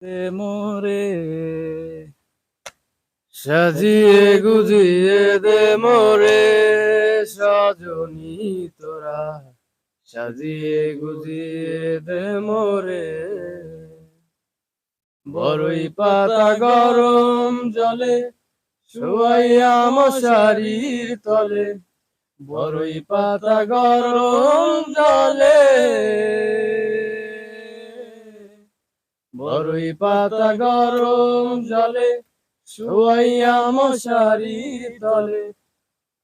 মোরে সাজিয়ে গুজিয়ে দে মোরে সজনী তোরা সাজিয়ে গুজিয়ে দে মোরে বড়ই পাতা গরম জলে শুয়াইয়া মশারির তলে বড়ই পাতা গরম জলে বড়ই পাতা গরম জলে শুয়াইয়া মশারির তলে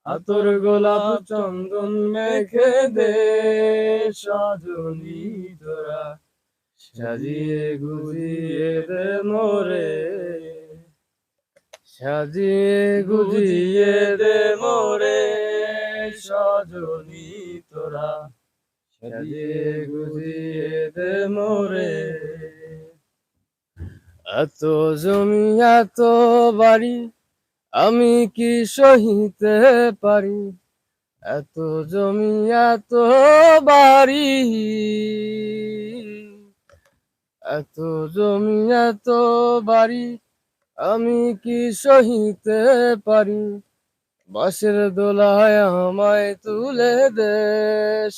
আতর গোলাপ চন্দন মেখে দে সজনী তোরা সাজিয়ে গুজিয়ে দে মোরে সাজিয়ে গুজিয়ে দে মোরে সজনী তোরা সাজিয়ে গুজিয়ে দে মোরে এত জমি এত বাড়ি আমি কি সহিতে পারি এত জমি এত বাড়ি এত জমি এত বাড়ি আমি কি সহিতে পারি বাঁশের দোলায় আমায় তুলে দে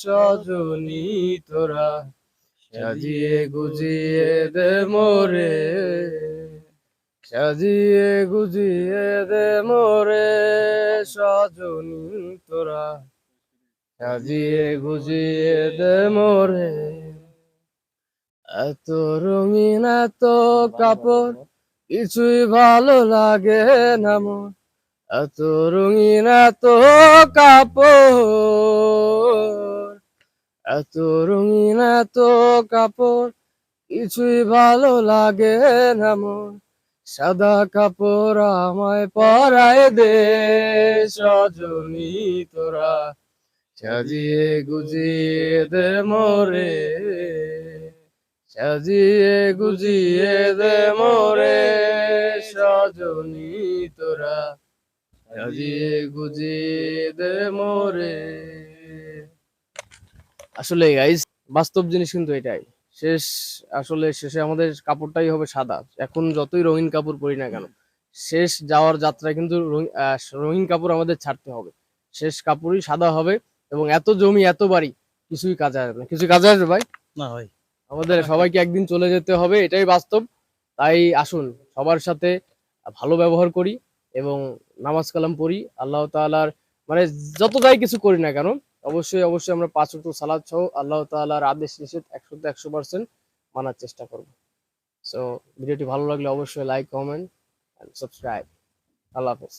সজনী তোরা সাজিয়ে গুজিয়ে দে মোরে সাজিয়ে গুজিয়ে দে মোরে সজনী তোরা সাজিয়ে গুজিয়ে দে মোরে এত রঙিন এত কাপড় কিছুই ভালো লাগে না মোর এত রঙিন এত কাপড় এত রঙিন এত কাপড় কিছুই ভালো লাগে না মোর সাদা কাপড় আমায় পরায় দে সজনী তোরা সাজিয়ে গুজিয়ে দে মোরে সাজিয়ে গুজিয়ে দে মোরে সজনী তোরা সাজিয়ে গুজিয়ে দে মোরে। আসলে গাইস বাস্তব জিনিস কিন্তু এটাই শেষে আমাদের কাপড়টাই হবে সাদা এখন যতই রঙিন কাপড় পরি না কেন শেষ যাওয়ার যাত্রায় কিন্তু রঙিন কাপড় আমাদের ছাড়তে হবে শেষ কাপড়ই সাদা হবে এবং এত জমি এত বাড়ি কিছুই কাজে আসবে না কিছুই কাজে আসবে ভাই না ভাই আমাদের সবাইকে একদিন চলে যেতে হবে এটাই বাস্তব তাই আসুন সবার সাথে ভালো ব্যবহার করি এবং নামাজ কালাম পড়ি আল্লাহ তাআলার মানে যত যাই কিছু করি না কেন অবশ্যই আমরা 5 ওয়াক্ত সালাত সহ আল্লাহ তাআলার আদেশ নিষেধ 100% মানার চেষ্টা করব সো ভিডিওটি ভালো লাগলে অবশ্যই লাইক কমেন্ট এন্ড সাবস্ক্রাইব আল্লাহ হাফেজ।